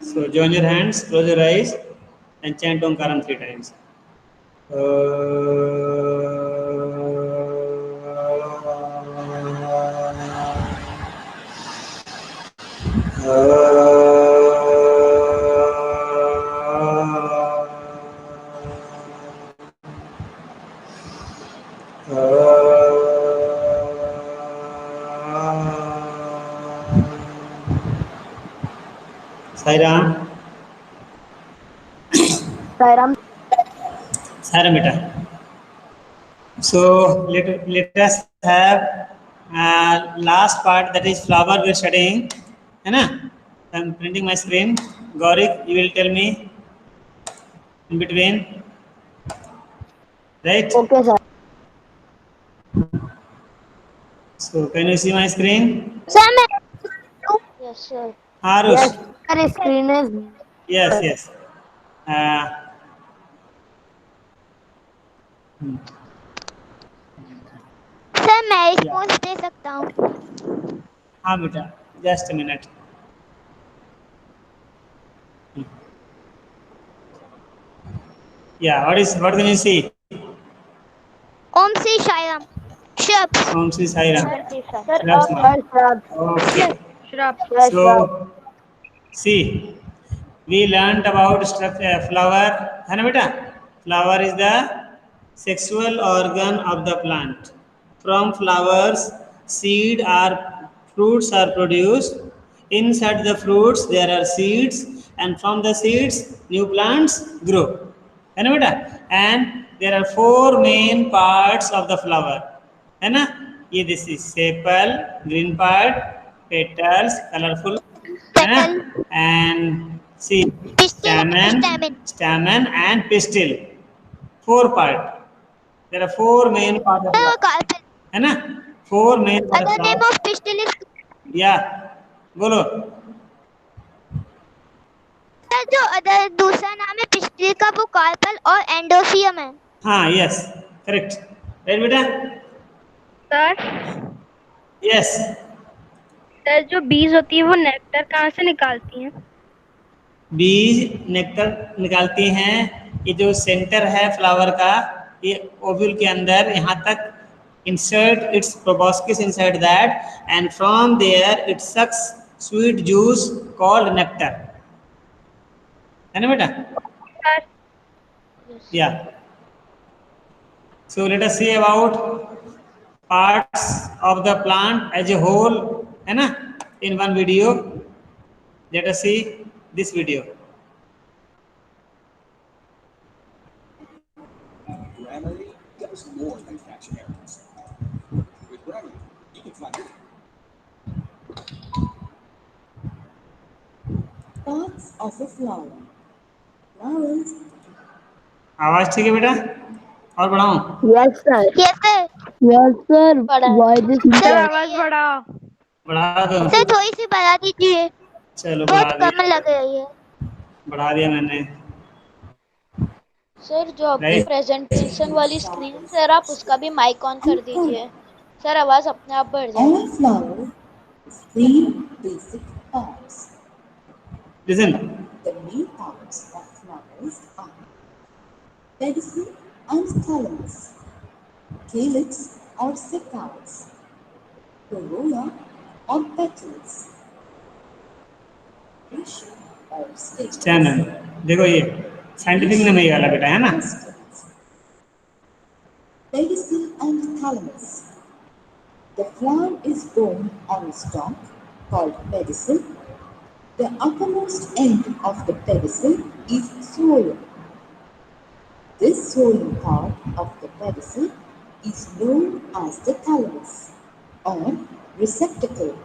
So join your hands, close your eyes, and chant Omkaram 3 times. Sai Ram. Sairam. Sai Ram beta. So let us have last part, that is flower we are studying. है ना? I am printing my screen. Gaurik, you will tell me in between, right? Okay, sir. So can you see my screen? Sir, Yes, sir. Arush. yes, sir, screen is. Yes, yes. Uh, sir मैं yeah. Response दे सकता हूँ. हाँ बेटा, just a minute. Yeah, what can you see? Om Shri Sairam. Shrubs. Om Sri Sai Ram. Sir, Shrubs, sir, shrubs. okay. Shrubs. So see, we learnt about flower. है ना बेटा? Flower is the sexual organ of the plant. From flowers, seed or fruits are produced. Inside the fruits, there are seeds, and from the seeds, new plants grow. है ना बेटा? And there are 4 main parts of the flower. है ना? ये this is sepal, green part, petals, colorful, है ना? Petal. And see, Pistil. Stamen. stamen and pistil. 4 part. There are 4 main parts of Sir, flower. carpel. है ना? 4 main part of Other name flower. of pistil is. Yeah. बोलो. Sir जो other दूसरा नाम है pistil का वो कार्पल और एंडोसियम है. हाँ, yes, correct. Right बेटा? Sir, Yes. सर जो बीज होती है वो नेक्टर कहाँ से निकालती हैं? बीज नेक्टर निकालती हैं. ये जो सेंटर है फ्लावर का, ये ओव्यूल के अंदर यहाँ तक insert its proboscis inside that, and from there it sucks sweet juice called nectar. है ना बेटा? Sir, Yeah. So let us see about parts of the plant as a whole, है ना, in one video. Let us see this video. Grammarly does more than catch errors. With Grammarly, you can find it. Parts of a flower. Flowers. आवाज ठीक है बेटा? और बढ़ाऊं? yes sir, yes sir. yes sir. बड़ा. Why this? Sir आवाज बढ़ाओ. बढ़ा दो. सर थोड़ी सी बढ़ा दीजिए. चलो बहुत बढ़ा कम दिया. लग रही है. बढ़ा दिया मैंने. सर जो आपकी Right. प्रेजेंटेशन वाली स्क्रीन सर आप उसका भी माइक ऑन कर दीजिए. सर आवाज अपने आप बढ़ जाएगी. All flowers have 3 basic parts. Listen. The main parts of flowers are pedicel and thalamus, calyx or sepals, corolla or petals, rachis or stamens, Stamen. देखो ये साइंटिफिक नेम ये वाला बेटा है ना? pistils. Pedicel and thalamus. The flower is borne on a stalk called pedicel. The uppermost end of the pedicel is swollen. This swollen part of the pedicel is known as the thalamus or receptacle.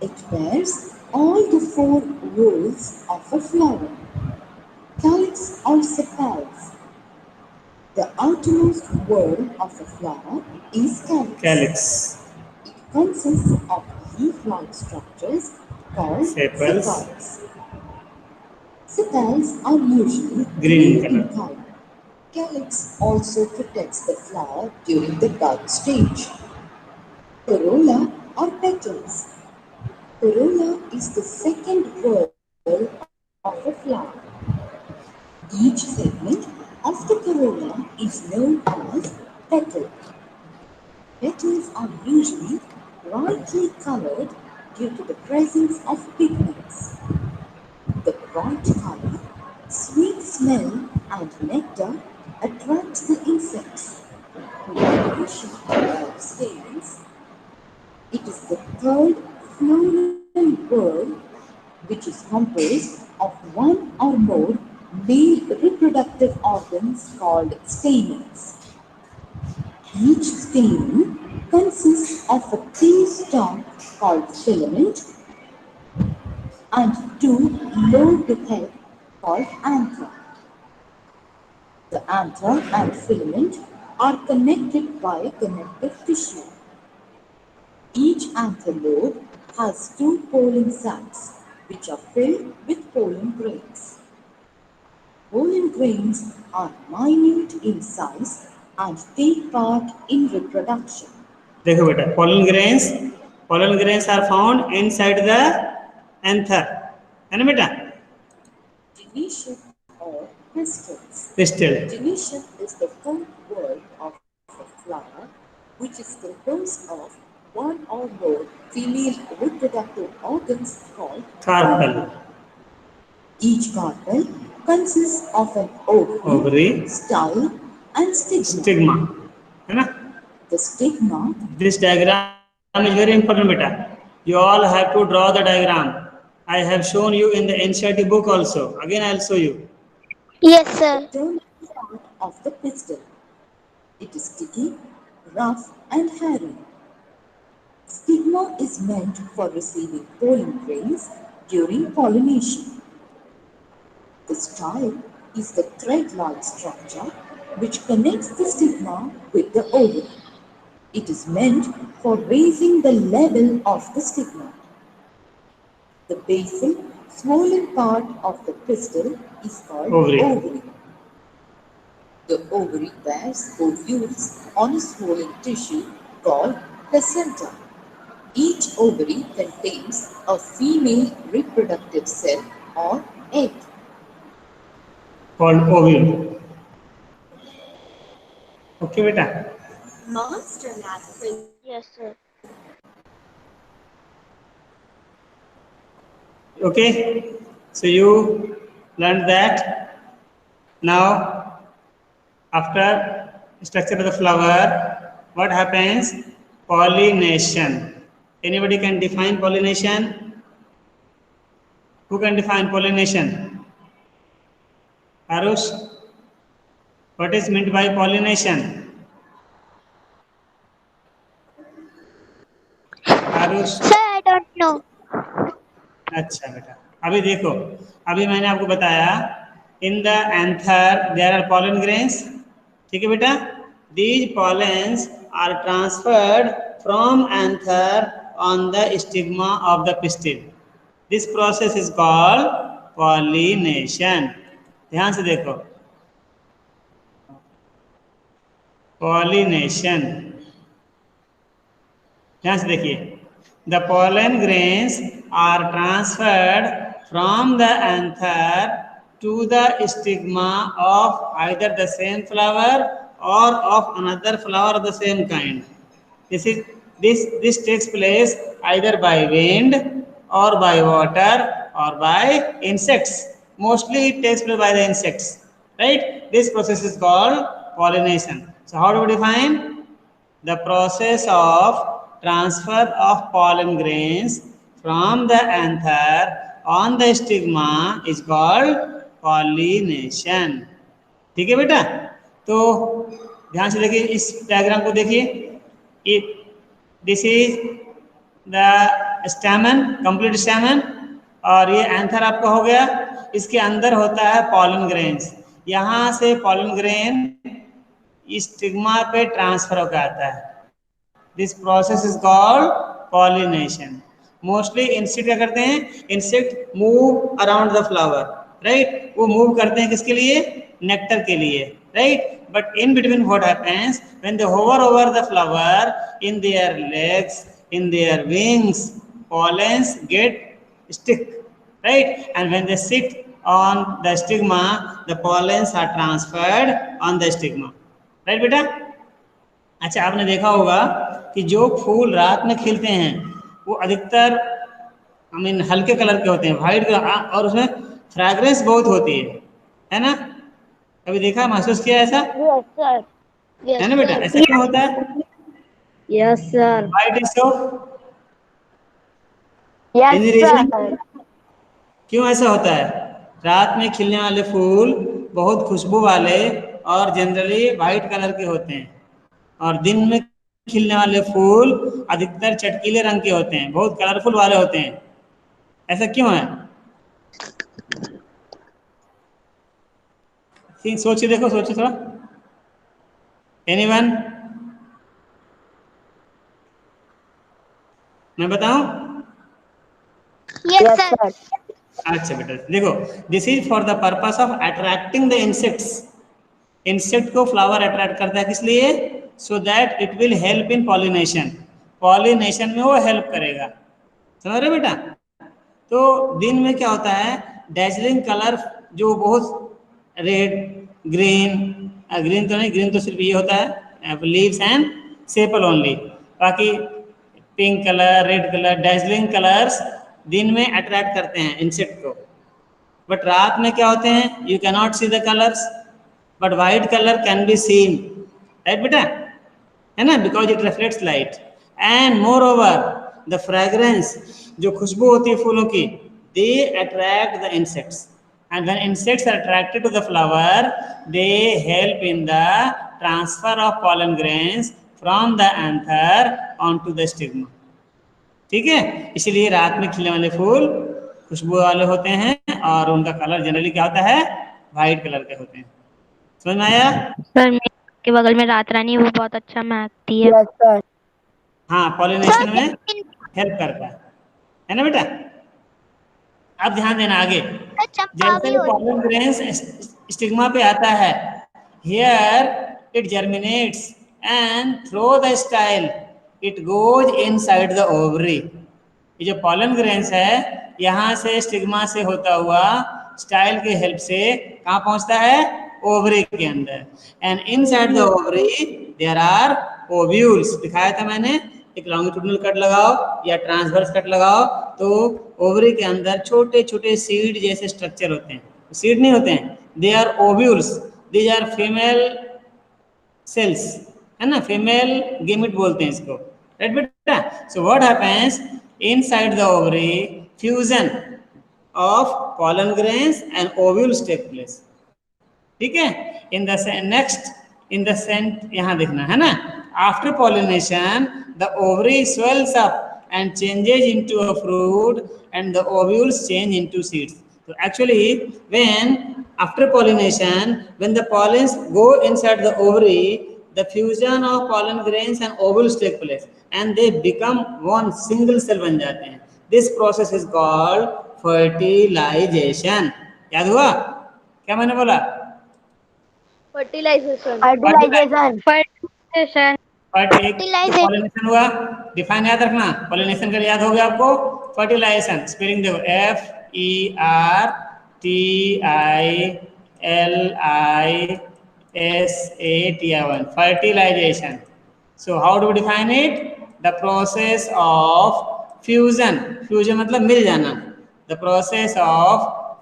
It bears all the 4 rows of a flower. Calyx or sepals. The outermost wall of a flower is calyx. Calyx. It consists of leaf-like structures called Sepals. Sepals are usually Green in color. color. Calyx also protects the flower during the bud stage. Corolla or petals. Corolla is the second whorl of Each segment of the corolla is known as petal. Petals are usually brightly colored due to the presence of pigments. The bright color, sweet smell, and nectar attract the insects, who nourish the stamens. It is the third floral word which is composed of one or more male reproductive organs called stamens. Each stamen consists of a thin stalk called filament and two lobed heads called anther. The anther and filament are connected by a connective tissue. Each anther lobe has two pollen sacs which are filled with pollen grains. Pollen grains are minute in size and take part in reproduction. देखो बेटा, pollen grains are found inside the anther, है ना बेटा? Denoecious or pistils. Pistil. Denoecious is the full word of a flower which is composed of one or more female reproductive organs called Carpel. Each carpel consists of an ovary, style, and stigma. है ना? The stigma. This diagram is very important, beta. You all have to draw the diagram. I have shown you in the NCERT book also. Again, I will show you. Yes, sir. The terminal part of the pistil. It is sticky, rough, and hairy. Stigma is meant for receiving pollen grains during pollination. The style is the thread-like structure which connects the stigma with the ovary. It is meant for raising the level of the stigma. The basal, swollen part of the pistil is called ovary. The ovary bears ovules on a swollen tissue called placenta. Each ovary contains a female reproductive cell or egg called ovule. Okay, beta. Master Math. Yes, sir. Okay, so you learned that. Now, after structure of the flower, what happens? Pollination. Anybody can define pollination? Who can define pollination? Arush, what is meant by pollination? Aarush Sir, I don't know. अच्छा बेटा, अभी देखो, अभी मैंने आपको बताया in the anther there are pollen grains. ठीक है बेटा, these pollens are transferred from anther on the stigma of the pistil. This process is called pollination. ध्यान से देखो, पॉलिनेशन, ध्यान से देखिए. The pollen grains are transferred from the anther to the stigma of either the same flower or of another flower of the same kind. This takes place either by wind or by water or by insects. Mostly it takes place by the insects, right? This process is called pollination. So how do we define? The process of transfer of pollen grains from the anther on the stigma is called pollination. ठीक है बेटा, तो ध्यान से देखिए, इस diagram को देखिए. This is the stamen, complete stamen, और ये एंथर आपका हो गया. इसके अंदर होता है पॉलन ग्रेन्स. यहाँ से पॉलन ग्रेन स्टिग्मा पे ट्रांसफर होकर आता है. This process is called pollination. Mostly insect क्या करते हैं? Insect move around the flower, right? वो move करते हैं किसके लिए? Nectar के लिए, right? But in between what happens? When they hover over the flower, in their legs, in their wings, pollens get stick, right? And when they sit on the stigma, the pollens are transferred on the stigma. Right बेटा? अच्छा, आपने देखा होगा कि जो फूल रात में खिलते हैं वो अधिकतर हल्के कलर के होते हैं, व्हाइट कलर, और उसमें फ्रैग्रेंस बहुत होती है ना? कभी देखा, महसूस किया ऐसा? यस सर, है ना बेटा? ऐसा क्यों होता है? Yes sir. White is so, yes reason sir. क्यों ऐसा होता है? रात में खिलने वाले फूल बहुत खुशबू वाले और जनरली वाइट कलर के होते हैं, और दिन में खिलने वाले फूल अधिकतर चटकीले रंग के होते हैं, बहुत कलरफुल वाले होते हैं। ऐसा क्यों है? सोचिए, देखो, सोचिए थोड़ा। एनीवन? मैं बताऊं? Yes sir. अच्छा बेटा देखो, this is for the purpose of attracting the insects. Insect को फ्लावर अट्रैक्ट करता है किस लिए? So that it will help in pollination. Pollination में वो हेल्प करेगा, समझ रहे बेटा? तो दिन में क्या होता है, डैजलिंग कलर जो बहुत रेड, ग्रीन, ग्रीन तो नहीं, ग्रीन तो सिर्फ ये होता है लीव्स एंड सेपल ओनली, बाकी pink colour, red colour, dazzling colours दिन में अट्रैक्ट करते हैं इंसेक्ट को, बट रात में क्या होते हैं, you can not see the colours, but white colour can be seen, right बेटा? है ना? Because it reflects light. And moreover the fragrance, जो खुशबू होती है फूलों की, they attract the insects, and when insects are attracted to the flower, they help in the transfer of pollen grains from the anther on to the stigma. ठीक है? इसीलिए रात में खिलने वाले फूल खुशबू वाले होते हैं, और उनका कलर जनरली क्या होता है, वाइट कलर के होते हैं। समझ में आया? सर मेरे के बगल में रात रानी, वो बहुत अच्छा महकती है। हाँ, पॉलिनेशन में हेल्प करता है ना बेटा? अब ध्यान देना आगे, चंपा जैसे भी ही होती पॉलन ग्रेन्स स्टिग्मा पे आता है, here it germinates and through the style it goes inside the ovary. ये जो पॉलन ग्रेन्स है, यहाँ से स्टिग्मा से होता हुआ स्टाइल के हेल्प से कहाँ पहुँचता है, ओवरी के अंदर। And inside the ovary there are ovules. दिखाया था मैंने, एक लॉन्गिट्यूडनल कट लगाओ या ट्रांसवर्स कट लगाओ तो ओवरी के अंदर छोटे छोटे सीड जैसे स्ट्रक्चर होते हैं। सीड नहीं होते हैं, they are ovules, these are female cells, है ना? फीमेल गेमिट बोलते हैं इसको, राइट बेटा? So what happens inside the ovary, fusion of pollen grains and ovules take place। ठीक है? In the next, in the cent, यहाँ देखना है ना, after pollination the ovary swells up and changes into a fruit and the ovules change into seeds। So actually when after pollination, when the pollens go inside the ovary, the fusion of pollen grains and ovules take place and they become one single cell बन जाते हैं। This process is called fertilization। याद हुआ क्या मैंने बोला? Fertilisation. Fertilisation. Pollination हुआ, define याद रखना, पॉलिनेशन का याद हो गया आपको? फर्टिलाइजेशन स्पेलिंग देखो, FERTILIZATION, fertilization। So how do we define it? The process of fusion, fusion मतलब मिल जाना, the process of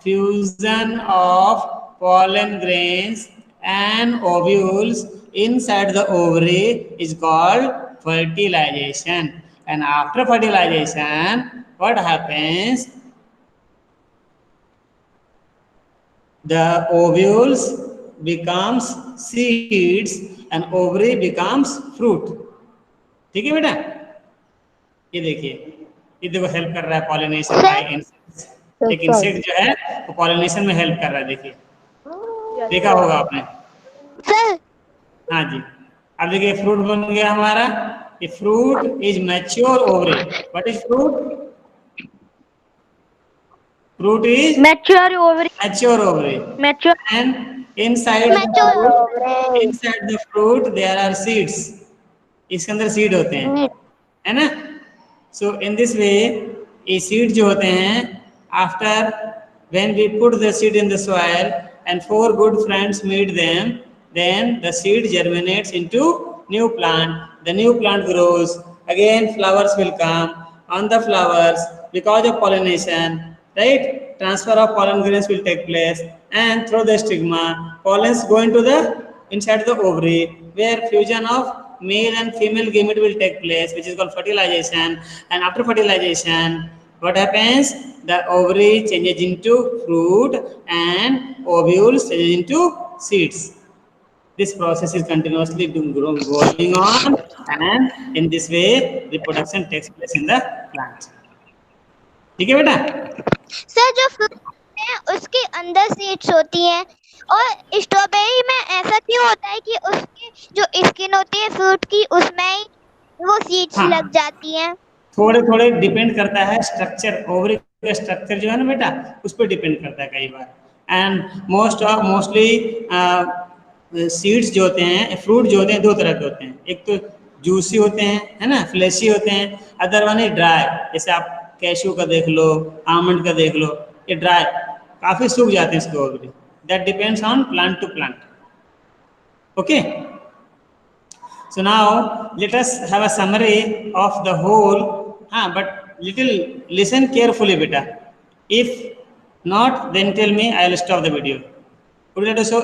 fusion of pollen grains and ovules inside the ovary is called fertilization। And after fertilization, what happens? The ovules becomes seeds and ovary becomes fruit। ठीक है बेटा? ये देखिए, ये देखो help कर रहा है पॉलिनेशन बाय इंसेक्ट्स। एक इंसेक्ट जो है वो पॉलिनेशन में हेल्प कर रहा है, देखिए, देखा होगा आपने। सर। हाँ जी, अब देखिए फ्रूट बन गया हमारा। ये fruit is mature ovary. What is fruit? Fruit is mature ovary. Mature ovary. Mature and inside the fruit there are seeds. इसके अंदर सीड होते हैं, है ना? सो इन दिस वे ये सीड जो होते हैं after When we put the seed in the soil and four good friends meet them, then the seed germinates into new plant. The new plant grows. Again, flowers will come. On the flowers, because of pollination, right? Transfer of pollen grains will take place, and through the stigma, pollens go into the inside the ovary, where fusion of male and female gamete will take place, which is called fertilization. And after fertilization, what happens? The ovary changes into fruit and ovules changes into seeds. This process is continuously going on, and in this way, reproduction takes place in the plant. ठीक है बेटा? Sir जो fruit हैं उसके अंदर seeds होती हैं और स्ट्रॉबेरी में ऐसा क्यों होता है कि उसकी जो स्किन होती है फ्रूट की उसमें ही वो सीड्स हाँ। लग जाती हैं? थोड़े थोड़े डिपेंड करता है स्ट्रक्चर, ओवरी का स्ट्रक्चर जो है ना बेटा, उस पर डिपेंड करता है कई बार. एंड मोस्टली सीड्स जो होते हैं, फ्रूट जो होते हैं, दो तरह के होते हैं. एक तो जूसी होते हैं, है ना, फ्लैशी होते हैं. Other one is dry. जैसे आप कैशू का देख लो, आमंड का देख लो, ये ड्राई काफ़ी सूख जाते हैं इसके ovary. That depends on plant to plant. Okay. So now let us have a summary of the whole. But little listen carefully, beta. If not, then tell me. I will stop the video. Would you like to show?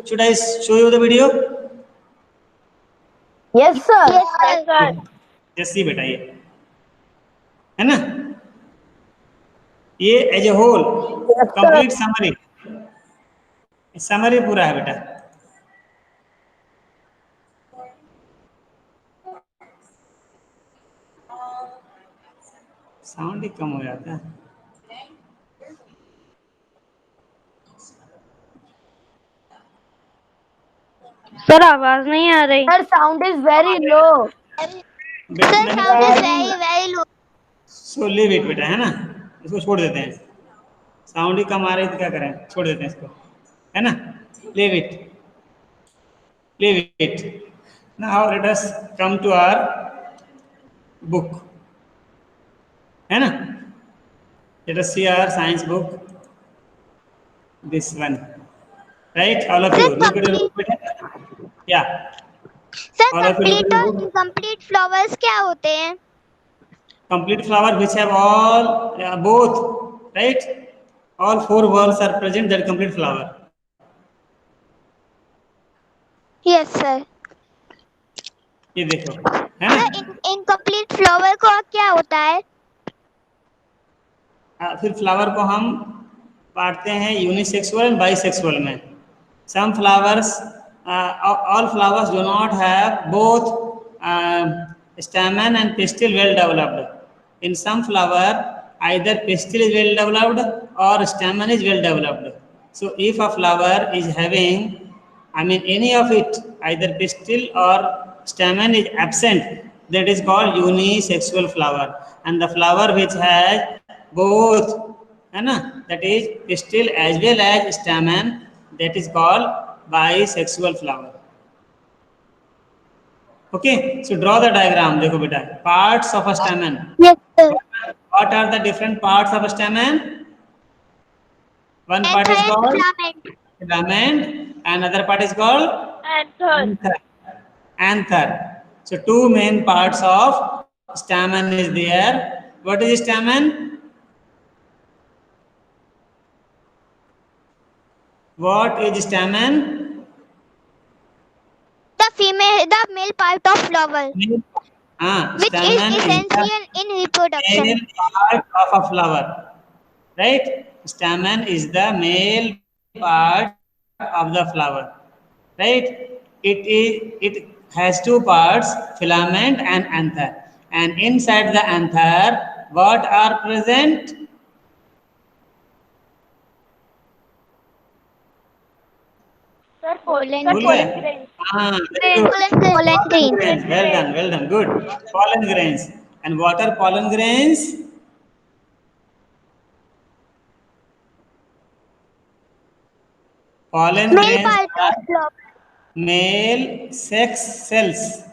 Should I show you the video? Yes, sir. Yes, sir. Just see, beta. ये है ना? ये as a whole complete summary. Summary पूरा है बेटा. Sound ही कम हो जाता है. सर आवाज नहीं आ रही. Sir, sound is very low. Sir sound is very very low. So leave it बेटा, है ना, इसको छोड़ देते हैं. साउंड ही कम आ रही है तो क्या करें, छोड़ देते हैं इसको, है ना. Leave it, leave it. Now let us come to our book, है ना. Let us see our science book, this one, right. All of you look at the book बेटा. या सर कंप्लीट और इनकम्प्लीट फ्लावर्स क्या होते हैं? complete flower which have all both, right? All four whorls are present, that complete flower. Yes sir. ये देखो, है ना. इनकम्प्लीट फ्लावर को क्या होता है? फिर फ्लावर को हम बांटते हैं यूनिसेक्सुअल एंड बाइसेक्सुअल में. Some flowers, all flowers do not have both stamen and pistil well developed. In some flower, either pistil is well developed or stamen is well developed. So if a flower is having, any of it, either pistil or stamen is absent, that is called unisexual flower. And the flower which has both, है ना, that is pistil as well as stamen, that is called bisexual flower. Okay, so draw the diagram. देखो बेटा, parts of a stamen. Yes sir. What are the different parts of a stamen? One part is called filament, and other part is called anther. Anther. So two main parts of stamen is there. What is stamen? What is stamen? The male part of flower, which is Stamen essential in reproduction. male part of a flower, right? Stamen is the male part of the flower, right? It has two parts, filament and anther. And inside the anther, what are present? Sir pollen भूल गए? हाँ, very good. Pollen grains. Grains. Well done, good. Pollen grains. And what are pollen grains? Pollen Male grains part are of flower. male sex cells.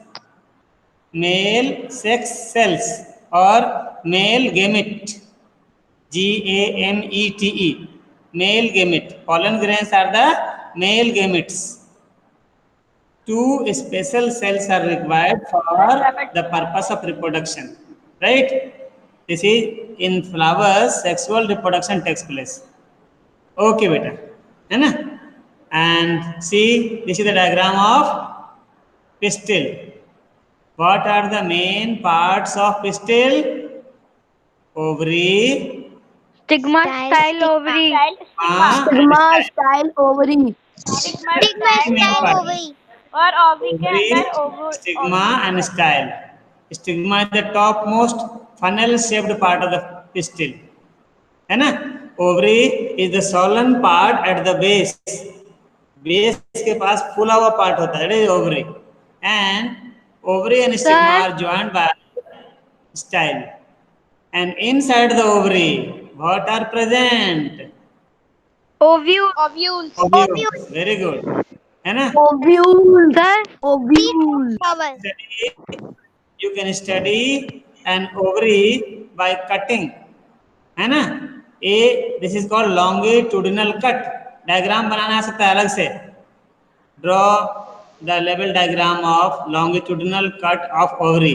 Male sex cells or male gamete. Gamete, male gamete. Pollen grains are the male gametes. 2 special cells are required for the purpose of reproduction, right? This is in flowers, sexual reproduction takes place. Okay, beta, है ना? And see, this is the diagram of pistil. What are the main parts of pistil? Ovary, Stigma, style, ovary. Stigma, style, ovary. Stigma stigma main style part. Ovary और ओवी के Ovary, अंदर ओवो stigma and style. Stigma is the topmost funnel-shaped part of the pistil, है ना? Ovary is the swollen part at the base. Base के पास फूला हुआ part होता है, ovary. And ovary and stigma Sir. are joined by style. And inside the ovary, what are present? Ovule. Ovules Ovules. Very good, है ना? Ovule. Sir. Ovule. Flower You can study an ovary by cutting, है ना? This is called longitudinal cut. Diagram बनाना आ सकता है अलग से. Draw the level diagram of longitudinal cut of ovary.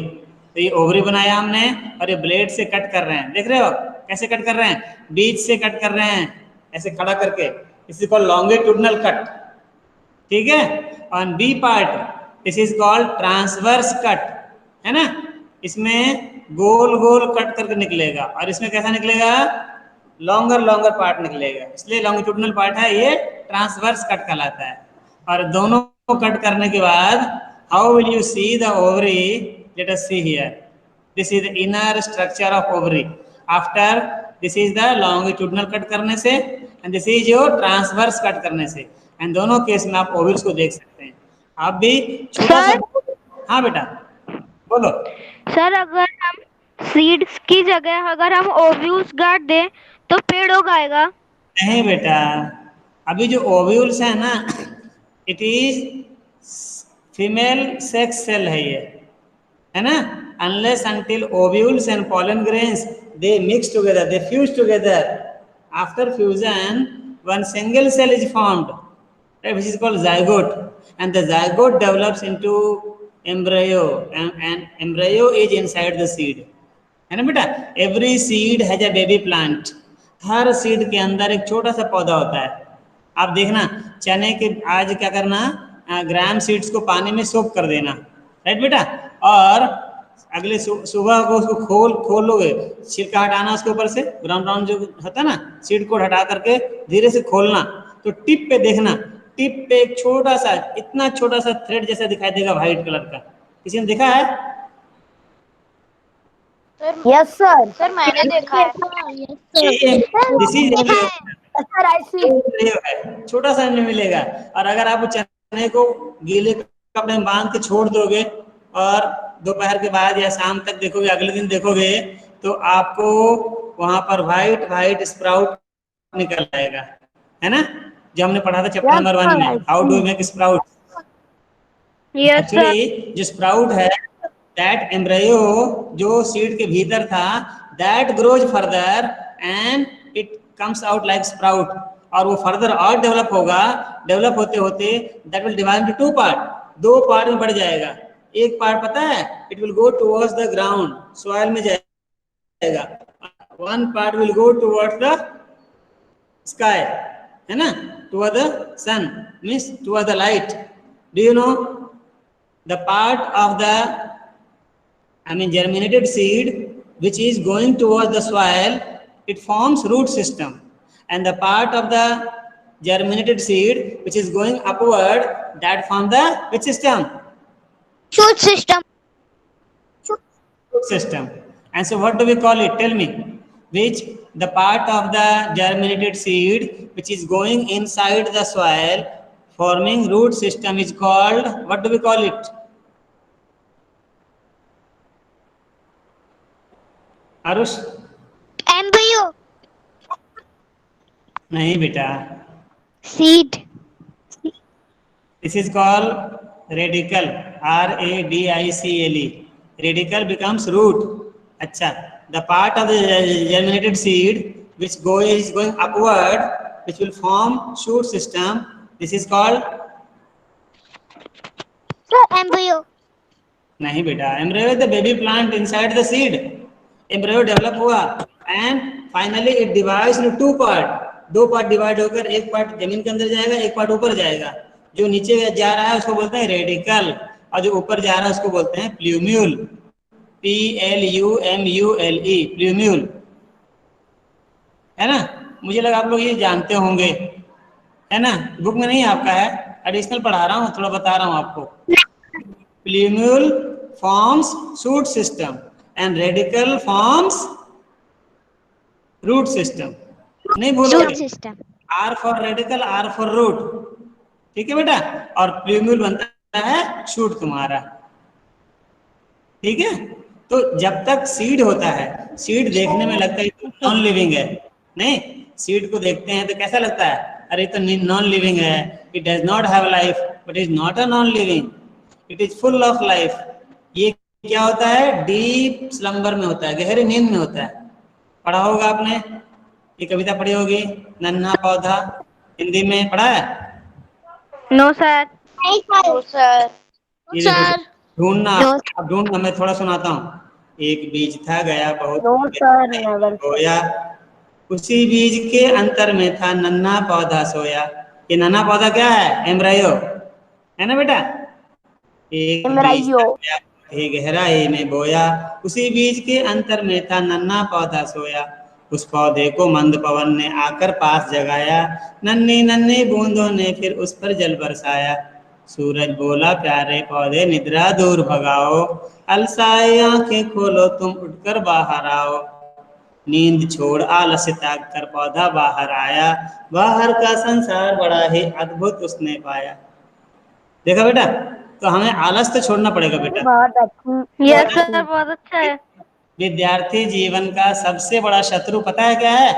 तो ये ओवरी बनाया हमने और ये ब्लेड से कट कर रहे हैं. देख रहे हो कैसे कट कर रहे हैं? बीच से कट कर रहे हैं, ऐसे खड़ा करके. This is called longitudinal cut. ठीक है. On B part this is called transverse cut, है ना? इसमें गोल गोल कट करके निकलेगा और इसमें कैसा निकलेगा? लॉन्गर पार्ट निकलेगा. इसलिए लॉन्गिट्यूडिनल पार्ट है, ये ट्रांसवर्स कट कहलाता है. और दोनों को कट करने के बाद how will you see the ovary? Late us see here. This is the inner structure of ovary. After this is the longitudinal cut करने से and this is your transverse cut करने से. एंड दोनों case में आप ovaries को देख सकते हैं. आप भी छोटा सा. हाँ बेटा बोलो. सर अगर हम सीड्स की जगह अगर हम ओव्यूल्स गाड़ दें तो पेड़ उगाएगा? नहीं बेटा, अभी जो ओव्यूल्स है ना, it is female sex cell है ये, है ना? Unless until ovules and pollen grains they mix together, they fuse together. After fusion one single cell is formed, right, which is called zygote, and the zygote develops into embryo, and embryo is inside the seed, है ना बेटा? Every seed has a baby plant. Her seed के अंदर एक छोटा सा पौधा होता है. आप देखना चने के आज क्या करना, ग्राम सीड्स को पानी में सोक कर देना, राइट बेटा? और अगले सुबह को उसको खोल लोगे, छिलका हटाना उसके ऊपर से, ब्राउन जो होता है ना, सीड को हटा करके धीरे से खोलना. तो टिप पे देखना, टिप पे एक छोटा सा, इतना छोटा सा थ्रेड जैसा दिखाई देगा व्हाइट कलर का. किसी ने देखा है? Yes, sir. सर मैंने देखा है. This is Sir, I see. छोटा सा मिलेगा. और अगर आप चने को गीले कपड़े में बांध के छोड़ दोगे और दोपहर के बाद या शाम तक देखोगे, अगले दिन देखोगे, तो आपको वहां पर व्हाइट स्प्राउट निकल आएगा, है ना? जो हमने पढ़ा था चैप्टर नंबर 1 में, how do make sprout. Actually जो स्प्राउट है, दैट एम्ब्रायो जो सीड के भीतर था, that grows further and it comes out like sprout. और वो फर्दर और डेवलप होगा. डेवलप होते होते that will divide into 2 part. 2 part में बढ़ जाएगा. एक पार्ट पता है, it will go towards the ground, soil में जाएगा. 1 part will go towards the sky, है ना? Toward the sun, means toward the light. Do you know the part of the germinated seed which is going towards the soil, it forms root system, and the part of the germinated seed which is going upward, that forms the which system? shoot system. System. And so what do we call it? Tell me. Which the part of the germinated seed which is going inside the soil forming root system is called, what do we call it? Aarush? Embryo. नहीं बेटा. Seed. This is called radicle. RADICLE. Radicle becomes root. अच्छा. The part of the germinated seed which is going upward, which will form shoot system. This is called. Sir, embryo. नहीं बेटा, embryo is the baby plant inside the seed. Embryo develop हुआ and finally it divides into two part. दो part divide होकर एक part जमीन के अंदर जाएगा, एक पार्ट ऊपर जाएगा. जो नीचे जा रहा है उसको बोलते हैं रेडिकल, और जो ऊपर जा रहा है उसको बोलते हैं प्ल्यूम्यूल. PLUMULE, प्ल्यूम्यूल, है ना. मुझे लगा आप लोग ये जानते होंगे, है ना. बुक में नहीं आपका है, एडिशनल पढ़ा रहा हूँ, थोड़ा बता रहा हूँ आपको. Plumule forms shoot system and radical forms root system. नहीं भूलोगे. Shoot system. R for radical, R for root. ठीक है बेटा. और प्ल्यूम्यूल बनता है शूट तुम्हारा. ठीक है. तो जब तक सीड होता है, सीड देखने में लगता है तो नॉन लिविंग है. नहीं, सीड को देखते हैं तो कैसा लगता है, अरे तो नॉन लिविंग है, it does not have life, but is not a non living, it is full of life. ये क्या होता है, डीप स्लम्बर में होता है, गहरी नींद में होता है. पढ़ा होगा आपने, ये कविता पढ़ी होगी, नन्हा पौधा, हिंदी में पढ़ा है. No sir. तो सर ये देखो, ढूंढना. अब ढूंढना, मैं थोड़ा सुनाता हूँ. एक बीज था गया बहुत नो सर, नेवर. सोया, उसी बीज के अंतर में था नन्हा पौधा सोया. ये नन्हा पौधा क्या है, एम्ब्रायो, है ना बेटा. एक बीज था गया ही गहराई में बोया, उसी बीज के अंतर में था नन्हा पौधा सोया. उस पौधे को मंद पवन ने आकर पास जगाया, नन्ही नन्ही बूंदों ने फिर उस पर जल बरसाया. सूरज बोला प्यारे पौधे निद्रा दूर भगाओ, अलसाए आंखें खोलो तुम उठकर बाहर आओ. नींद छोड़ आलस्य त्याग कर पौधा बाहर आया, बाहर का संसार बड़ा ही अद्भुत उसने पाया. देखा बेटा, तो हमें आलस तो छोड़ना पड़ेगा बेटा. बहुत अच्छी. यस सर, बहुत अच्छा है. विद्यार्थी जीवन का सबसे बड़ा शत्रु पता है क्या है,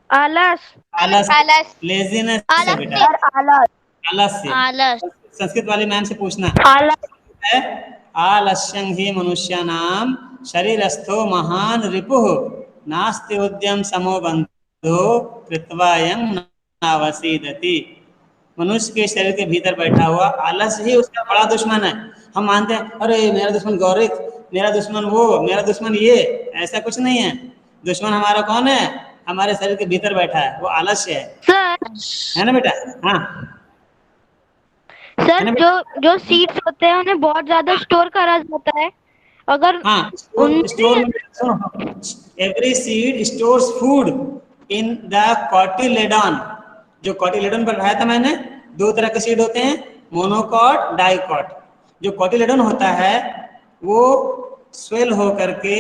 आलस. आलस, आलस, लेजीनेस है बेटा. सर आलस. आलस्य. आलस, संस्कृत वाली मैम से पूछना आलस. है. आलस्यं हि मनुष्याणां शरीरस्थो महान रिपुः, नास्ति उद्यम समो बंधो कृत्वायं नावसीदति. मनुष्य के शरीर के भीतर बैठा हुआ आलस ही उसका बड़ा दुश्मन है. हम मानते हैं अरे मेरा दुश्मन गौरिक, मेरा दुश्मन वो, मेरा दुश्मन ये. ऐसा कुछ नहीं है. दुश्मन हमारा कौन है, हमारे शरीर के भीतर बैठा है, वो आलस्य है. सर, है ना बेटा. हाँ सर जो सीड्स होते हैं उन्हें बहुत ज्यादा स्टोर करा जाता है. अगर हाँ, स्टोर में every seed stores food in the cotyledon. जो कॉटिलेडॉन पर पढ़ाया था मैंने, दो तरह के सीड होते हैं, मोनोकॉट, डाइकॉट. जो कॉटिलेडॉन होता है वो स्वेल हो करके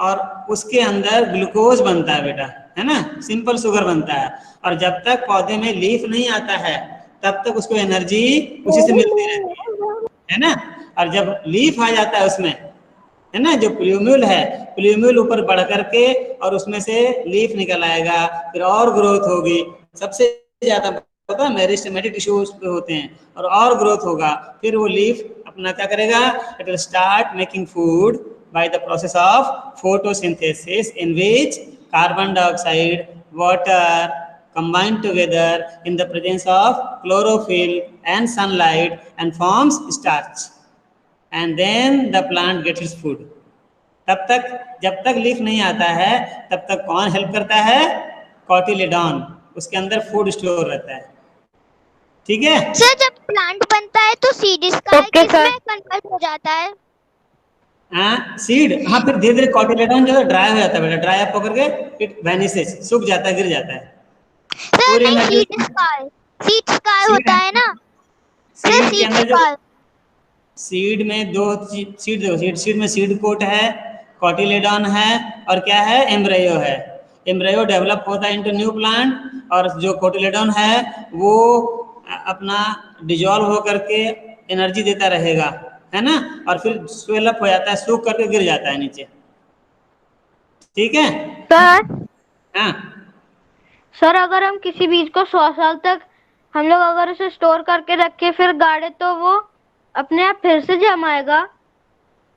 और उसके अंदर ग्लूकोज बनता है बेटा, है ना, सिंपल शुगर बनता है. और जब तक पौधे में लीफ नहीं आता है तब तक उसको एनर्जी उसी से मिलती रहती है ना. और जब लीफ आ जाता है उसमें, है ना, जो प्ल्यूम्यूल है, प्ल्यूम्यूल ऊपर बढ़ करके और उसमें से लीफ निकल आएगा, फिर और ग्रोथ होगी. सबसे ज्यादा पता है मेरिस्टेमेटिक टिश्यूज पे होते हैं, और ग्रोथ होगा. फिर वो लीफ अपना क्या करेगा, it will start making food by the process of photosynthesis in which carbon dioxide, water combine together in the presence of chlorophyll and sunlight and forms starch, and then the plant gets its food. तब तक, जब तक leaf नहीं आता है तब तक कौन हेल्प करता है, कॉटिलेडॉन, उसके अंदर फूड स्टोर रहता है. ठीक है सर, जब प्लांट बनता है तो सीड इसका किसमें कन्वर्ट हो जाता है. हाँ, सीड. हाँ, फिर धीरे धीरे कॉटिलेडॉन जो है ड्राई हो जाता है बेटा, ड्राई अप होकर के इट वैनिसेस, सूख जाता है, गिर जाता है. सर नहीं, सीड स्कार होता है ना. सीड के अंदर जो सीड में दो सीड, देखो सीड में सीड कोट है, कॉटिलेडॉन है, और क्या है, एम्ब्रायो है. एम्ब्रायो डेवलप होता है इनटू न्यू प्लांट, और जो कॉटिलेडॉन है वो अपना डिजॉल्व हो करके एनर्जी देता रहेगा, है ना, और फिर स्वेल अप हो जाता है, सूख करके गिर जाता है नीचे. ठीक है सर. हाँ सर, अगर हम किसी बीज को 100 साल तक हम लोग अगर उसे स्टोर करके रखे फिर गाड़े तो वो अपने आप फिर से जमाएगा.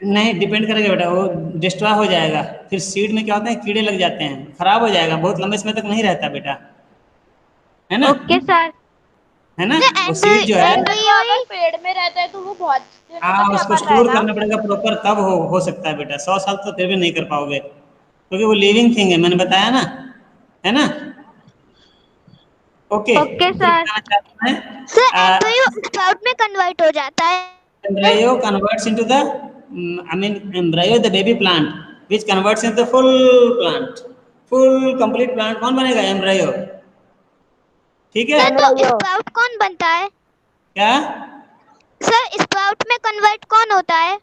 नहीं डिपेंड करेगा बेटा, वो डिस्ट्रॉय हो जाएगा, फिर सीड में क्या होता है कीड़े लग जाते हैं, खराब हो जाएगा, बहुत लंबे समय तक नहीं रहता बेटा, है ना, ओके सर। है ना। सर वो सीड जो है सर वो अगर पेड़ में रहता है तो वो बहुत दिनों हाँ तक उसको रखा स्टोर जाएगा। करना पड़ेगा प्रॉपर, तब हो सकता है बेटा, 100 साल तो फिर भी नहीं कर पाओगे, क्योंकि वो लिविंग थिंग है, मैंने बताया ना, है ना। ओके ओके फिर सर। बताना चाहता मैं, सर एम्ब्रियो स्प्राउट में कन्वर्ट हो जाता है। embryo converts into the embryo the baby plant which converts into the full plant, full complete plant कौन बनेगा, embryo, ठीक है। सर तो एम्ब्रायो। स्प्राउट कौन बनता है? क्या सर स्प्राउट में कन्वर्ट कौन होता है?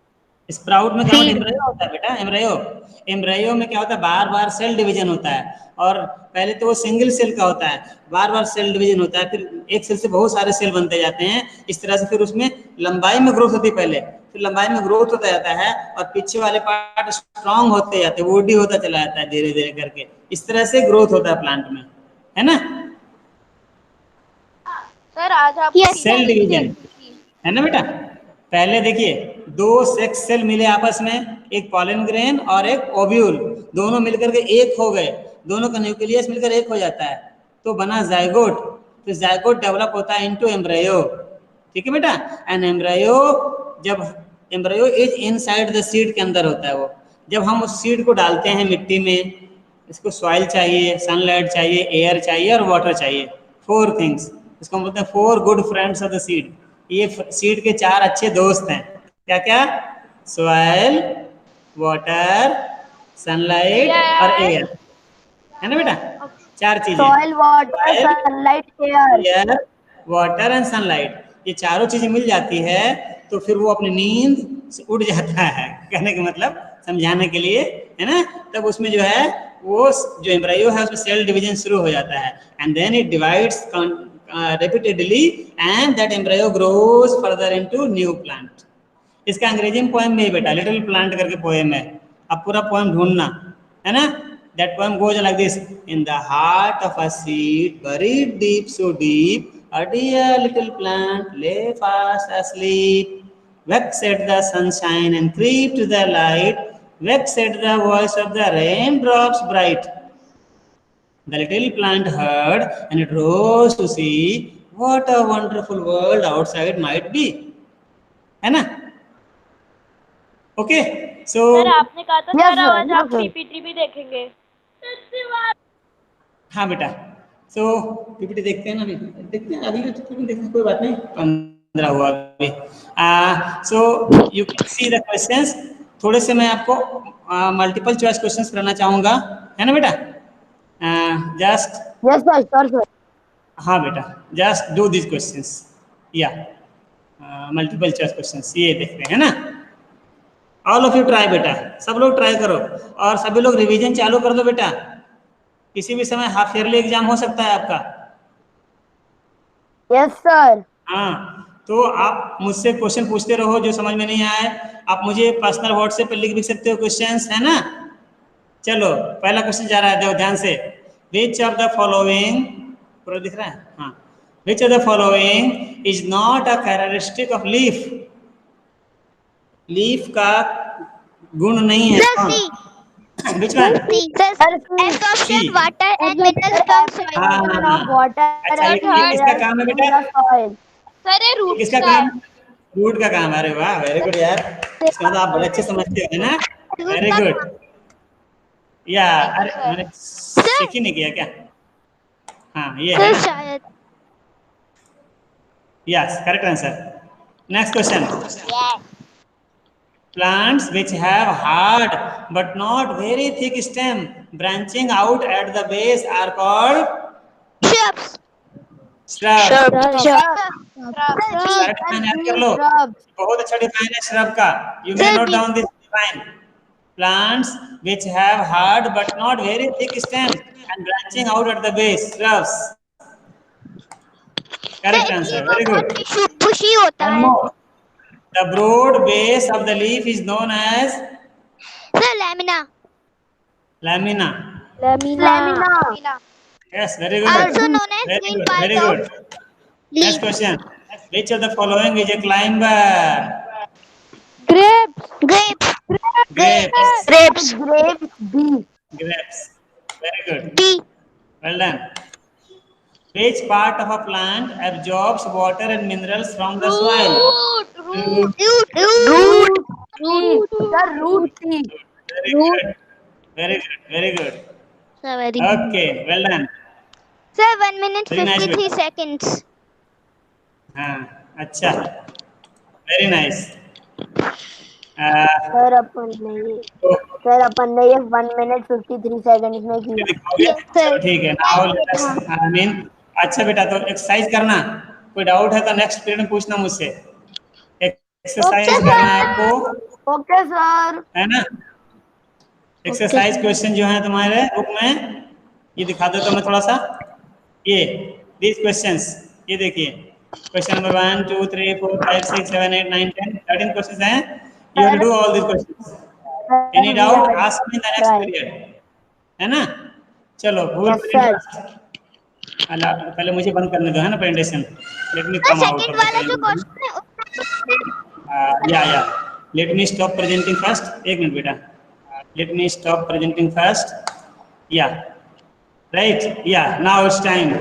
स्प्राउट में कन्वर्ट सीड। एम्ब्रयो होता है बेटा, एम्ब्रयो, एम्ब्रयो में क्या होता है बार बार सेल डिवीजन होता है, और पहले तो वो सिंगल सेल का होता है, बार बार सेल डिवीजन होता है, फिर एक सेल से बहुत सारे सेल बनते जाते हैं, इस तरह से फिर उसमें लंबाई में ग्रोथ होती है पहले, फिर लंबाई में ग्रोथ होता जाता है, और पीछे वाले पार्ट स्ट्रांग होते जाते हैं, वुडी होता चला जाता है धीरे धीरे करके, इस तरह से ग्रोथ होता है प्लांट में, है ना। सर आज आपको Yes, सेल PPT डिवीजन, देखनी थी। है ना बेटा। पहले देखिए दो सेक्स सेल मिले आपस में, एक पॉलन ग्रेन और एक ओव्यूल, दोनों मिलकर के एक हो गए, दोनों का न्यूक्लियस मिलकर एक हो जाता है, तो बना जाइगोट, फिर जाइगोट डेवलप होता है इनटू एम्ब्रायो, ठीक है बेटा। एंड एम्ब्रायो, जब embryo is inside the seed के अंदर होता है वो, जब हम उस सीड को डालते हैं मिट्टी में, इसको सॉइल चाहिए, सनलाइट चाहिए, एयर चाहिए और वाटर चाहिए, 4 थिंग्स, इसको हम बोलते हैं 4 good friends of the seed, ये सीड के 4 अच्छे दोस्त हैं, क्या क्या, सॉइल, वाटर, सनलाइट और एयर, है ना बेटा, 4 चीजें, soil, water, soil, sunlight, air. Air, water and sunlight, ये चारों चीजें मिल जाती है तो फिर वो अपनी नींद से उड़ जाता है, कहने का मतलब समझाने के लिए, है ना। तब उसमें जो है वो जो एम्ब्रायो है उसमें सेल डिवीजन शुरू हो जाता है, and then it divides repeatedly and that embryo grows further into new plant। इसका अंग्रेजी में पोएम में ही बेटा लिटिल प्लांट करके पोएम है, अब पूरा पोएम ढूंढना, है ना। That poem goes like this: in the heart of a seed buried deep, so deep, a dear little plant lay fast asleep, vexed at the sunshine and creep to the light, vexed at the voice of the raindrops bright. The little plant heard and it rose to see what a wonderful world outside might be, है ना। Okay so sir आपने कहा था Yes, sir sir. आज Yes, आप sir. PPT भी देखेंगे। हाँ बेटा, सो पीपीटी देखते हैं ना, अभी देखते हैं, अभी तो देखते हैं, कोई बात नहीं, 15 हुआ अभी। So you can see the questions, थोड़े से मैं आपको मल्टीपल चॉइस क्वेश्चंस कराना चाहूँगा, है ना बेटा। Just Yes, sir. Sure, sir. हाँ बेटा, जस्ट डू दिस क्वेश्चंस, या मल्टीपल चॉइस क्वेश्चंस ये देखते हैं, है ना। ऑल ऑफ यू ट्राई बेटा, सब लोग ट्राई करो, और सभी लोग रिवीजन चालू कर दो बेटा, किसी भी समय हाफ ईयरली एग्जाम हो सकता है आपका। Yes, sir. हाँ, तो आप मुझसे क्वेश्चन पूछते रहो, जो समझ में नहीं आए आप मुझे पर्सनल व्हाट्सएप पर लिख भी सकते हो क्वेश्चंस, है ना। चलो पहला क्वेश्चन जा रहा है, देखो ध्यान से, विच ऑफ द फॉलोइंग, पूरा दिख रहा है, हाँ, which of the following is not a characteristic of leaf, leaf का गुण नहीं है, Sir, C. Which one, C. Sir, Sir, C. absorption C. water and minerals from soil. Absorption of water अच्छा and ये किसका minerals काम है in बेटा, the soil. सर ये रूट्स किसका का है। काम, रूट का काम, अरे वाह वेरी गुड यार, इसका मतलब आप बड़े अच्छे समझते हो, है ना, वेरी गुड, या अरे मैंने चेक ही नहीं किया क्या, हाँ ये है, Sir, शायद। Yes correct answer. Next question, plants which have hard but not very thick stem branching out at the base are called Shrubs. shrubs। Sir, correct define याद कर लो, बहुत अच्छा डिफाइन है श्रब का, you may Sir, note B. Down this define, plants which have hard but not very thick stems and branching out at the base, shrubs, correct answer, very good। bushy होता है। The broad base of the leaf is known as Sir, lamina. lamina, Lamina. yes very good, Also known as very green good, part very of good। Next leaf. question, which of the following is a climber, grapes. Grapes. Grapes. Grapes. Grapes. B. Grapes. Very good. D. Well done. Which part of a plant absorbs water and minerals from the soil? Root. Root. Root. Sir, root C. Very good. Very good. Very good. Sir, very good. Okay. Well done. Sir, 1 minute Very nice. 53 seconds. हाँ अच्छा. Very nice. Sir अपन ने ये तो sir अपन ने ये 1 minute 53 seconds में ये किया. दिखाओगे? Yes, sir. चलो ठीक है. Now let us. I mean, अच्छा बेटा तो एक्सरसाइज करना. कोई डाउट है तो नेक्स्ट पीरियड में पूछना मुझसे. एक्सरसाइज करना है आपको, ओके सर. है ना? एक्सरसाइज क्वेश्चन जो है तुम्हारे बुक में, ये दिखा दो तो मैं थोड़ा सा. ये दीज क्वेश्चंस, ये देखिए. क्वेश्चन नंबर 1 2 3 4 5 6 7 8 9 10 13 क्वेश्चंस हैं. You have to do all these questions. Any doubt ask me in the next period, है ना? चलो Yes, sir. पहले मुझे बंद करने दो, है ना, presentation. Let me sir, come out second of वाला जो क्वेश्चन है उसमें या let me stop presenting first. एक मिनट बेटा. Let me stop presenting first. Yeah right. Yeah now it's time.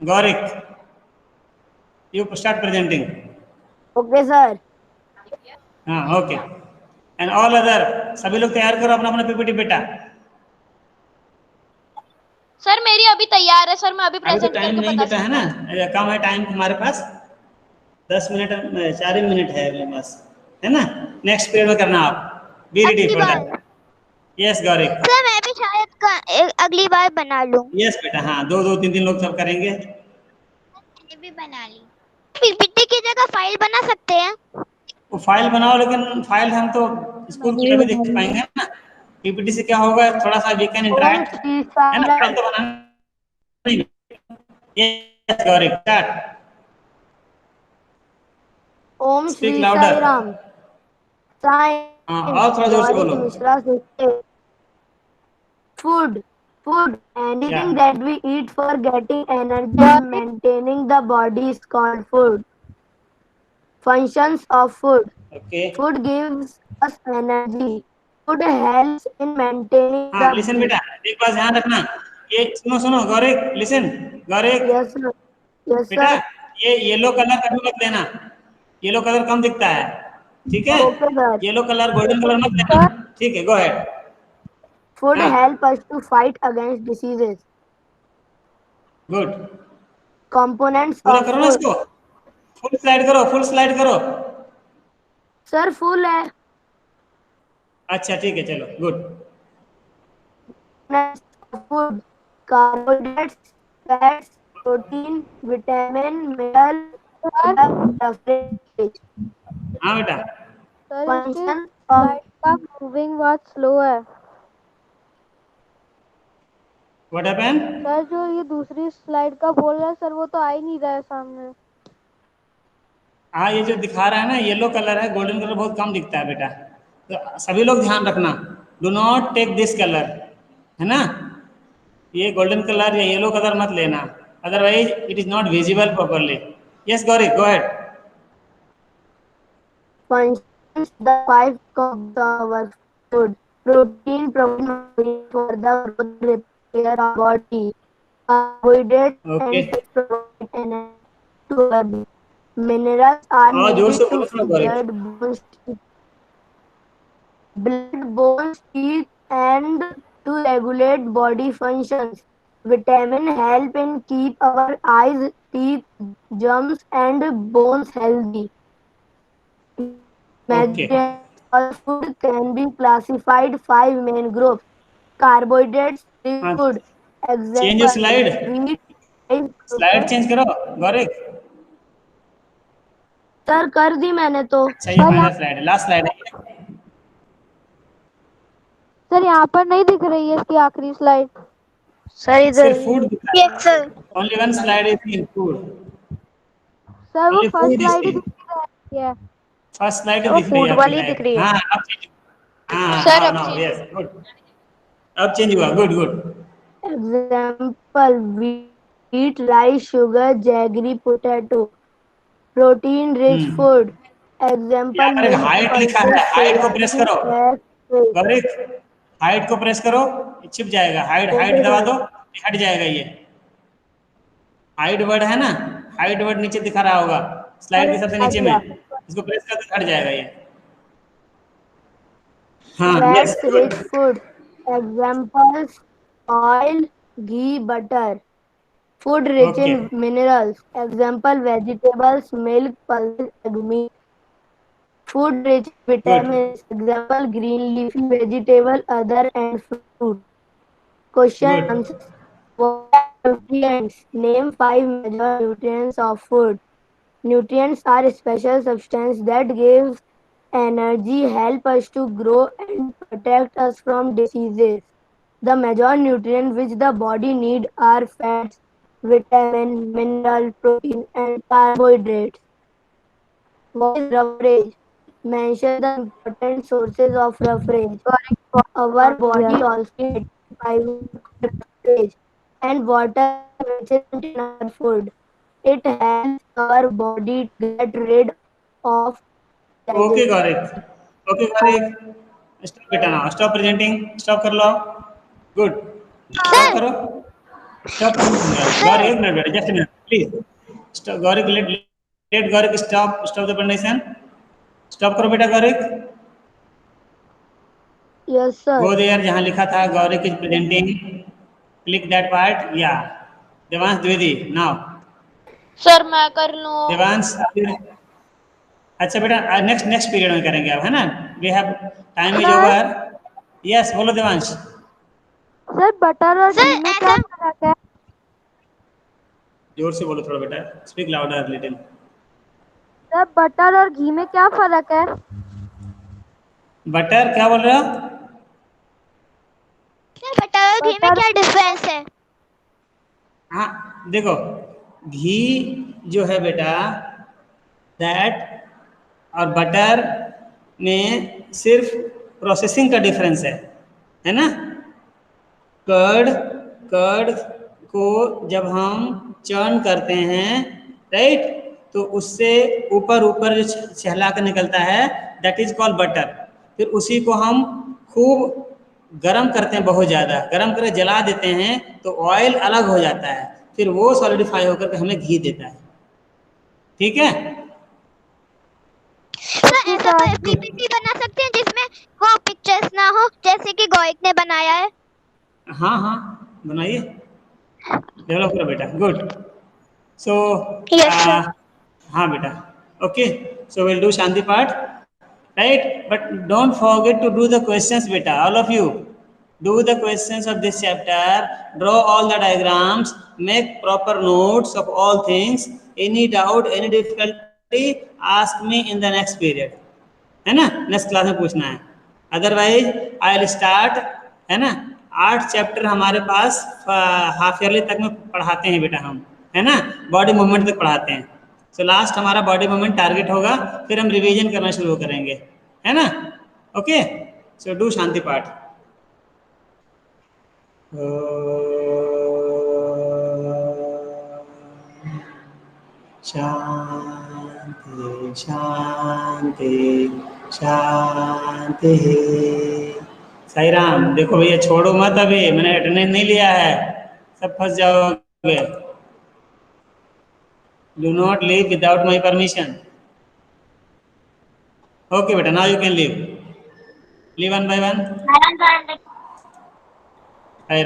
Gaurik, you start presenting. Okay sir. हाँ okay. And all other सभी लोग तैयार करो अपना अपना पीपीटी बेटा. सर मेरी अभी तैयार है सर, मैं अभी अभी तो प्रेजेंट टाइम करके नहीं बता बेटा, है ना? कम है टाइम हमारे पास. 10 मिनट 4 ही मिनट है मेरे पास, है ना? नेक्स्ट पीरियड में करना आप. बी रेडी अगली फॉर बार. दैट. यस गौरिक. सर, मैं भी शायद अगली बार बना लूं. यस बेटा. हाँ 2-2 3 लोग सब करेंगे. मैंने भी बना ली. पीपीटी की जगह फाइल बना सकते हैं. वो फाइल बनाओ, लेकिन फाइल हम तो स्कूल की तभी देख पाएंगे ना. पीपीटी से क्या होगा, थोड़ा सा we can Om interact, Shri है ना? साईं फाइल तो बनाना नहीं. Yes Gaurik start. Om Speak Shri louder. Sai Ram. Sai हाँ और थोड़ा जोर से गौरिक बोलो. मिश्रा से food anything Yeah. that we eat for getting energy and maintaining the body is called food. Functions of food. Okay. Food gives us energy. Food helps in maintaining हाँ the listen बेटा, एक बात ध्यान रखना. ये सुनो सुनो Gaurik, listen Gaurik. yes sir. Yes बेटा sir. ये येलो कलर कभी मत लेना. येलो कलर कम दिखता है, ठीक है? Okay sir. Yellow colour golden colour मत लेना, ठीक है? Go ahead. Food हाँ. help us to fight against diseases. Good. Components पूरा of करो ना food. इसको. फुल स्लाइड करो, फुल स्लाइड करो. Sir full है. अच्छा ठीक है, चलो good. Components of food. Carbohydrates, fats, protein, vitamin, mineral, beverage. हाँ बेटा. Function of का मूविंग बहुत स्लो है व्हाट हैपेंड? सर. जो ये दूसरी स्लाइड का बोल रहा है सर, वो तो आ ही नहीं रहा है सामने. हाँ ये जो दिखा रहा है ना, येलो कलर है, गोल्डन कलर बहुत कम दिखता है बेटा. तो सभी लोग ध्यान रखना. Do not take this colour, है ना? ये गोल्डन कलर या येलो कलर मत लेना, otherwise it is not visible properly. Yes Gaurik, go ahead. functions the 5 components of our food. Protein provide for the growth repair of body. Carbohydrates Okay. and fats provide energy to our body. Minerals are हाँ जोर से needed to बोलो ना Gaurik. blood, bones, teeth, and to regulate body functions. Vitamin help in keep our eyes, teeth, gums, and bones healthy. Okay. All food can be classified 5 main groups. Carbohydrates, हाँ. food. Change your slide. Wheat, slide change करो Gaurik. Sir कर दी मैंने तो. अच्छा ये final slide है, last slide है. Sir यहाँ पर नहीं दिख रही है इसकी आखिरी स्लाइड. सर सिर्फ फूड दिख रहा है. Yes, sir. Only one slide is in food. Sir वो Only first food is slide he seen. दिख रही है. फर्स्ट स्लाइड वो दिख रही है food वाली आपकी दिख रही है. हाँ अब चेंज. हाँ Sir, हाँ अब नाउ change. Yes good. अब चेंज हुआ. Good good. Example: wheat, rice, sugar, jaggery, potato. Protein-rich food. Example यार milk हाइट लिखा है, pulses, हाइट को प्रेस soya करो milk, गौरिक, हाइट को प्रेस करो, छिप जाएगा। हाइट हाइट okay दबा sir. दो, हट जाएगा ये। हाइट वर्ड है ना, हाइट वर्ड नीचे दिखा रहा होगा स्लाइड के सबसे आ नीचे में, गया. इसको प्रेस कर दो, हट जाएगा ये। हाँ yes Fats good rich food. Examples oil, ghee, butter. Food rich okay in minerals. Example vegetables, milk, pulses, egg, meat. Food rich in good vitamins. Example green leafy vegetable, other and fruit. Question good answers. What are nutrients? Name 5 major nutrients of food. Nutrients are special substances that give energy, help us to grow, and protect us from diseases. The major nutrients which the body needs are fats, vitamin, mineral, protein, and carbohydrates. What is roughage? Mention the important sources of roughage. Our body also needs fiber for roughage, and water which is in our food. It helps our body to get rid of okay diseases. Gaurik, okay Gaurik, stop बेटा ना, stop presenting, stop कर लो, good, stop sir करो, stop presenting Gaurik, sir एक minute बेटा, just minute please, stop Gaurik, let let Gaurik, stop stop the presentation, stop करो बेटा Gaurik. Yes, sir. Go there जहाँ लिखा था Gaurik is presenting, click that part, या देवांश द्विवेदी नाउ, सर मैं कर लूँ? देवांश अच्छा बेटा नेक्स्ट नेक्स्ट पीरियड में करेंगे अब, है ना, we have time is sir over. Yes बोलो देवांश। सर बटर और सर घी में क्या ऐसा फर्क है? जोर से बोलो थोड़ा बेटा, speak louder little. Sir butter और घी में क्या फर्क है? बटर क्या बोल रहे हो? बटर और घी में बटर क्या डिफरेंस है? हाँ देखो, घी जो है बेटा दैट और बटर में सिर्फ प्रोसेसिंग का डिफरेंस है ना। कर्ड कर्ड को जब हम चर्न करते हैं, राइट, तो उससे ऊपर ऊपर जो छहला कर निकलता है दैट इज कॉल्ड बटर। फिर उसी को हम खूब गरम करते हैं, बहुत ज़्यादा गरम करके जला देते हैं तो ऑयल अलग हो जाता है, फिर वो सॉलिडिफाई होकर के हमें घी देता है। ठीक है, सर ओके ऐसा सर। पीपीटी बना सकते हैं जिसमें वो पिक्चर्स ना हो, जैसे कि गोइक ने बनाया है। हाँ हाँ बनाइए, डेवलप करो बेटा, गुड। So yes sir. हाँ बेटा, ओके, सो विल डू शांति पाठ, right, but don't forget to do the questions beta, all of you do the questions of this chapter, draw all the diagrams, make proper notes of all things, any doubt any difficulty ask me in the next period, है ना, next class में पूछना है, otherwise I will start, है ना। 8 chapter हमारे पास half yearly तक में पढ़ाते हैं बेटा हम, है ना, बॉडी मूवमेंट तक पढ़ाते हैं। सो लास्ट हमारा बॉडी मूवमेंट टारगेट होगा, फिर हम रिवीजन करना शुरू करेंगे, है ना। ओके, सो डू शांति पाठ। शांति शांति शांति। साई राम, देखो भैया छोड़ो मत, अभी मैंने अटेंडेंस नहीं लिया है, सब फंस जाओगे। Do not leave without my permission. Okay बेटा, now you can leave, leave one by one.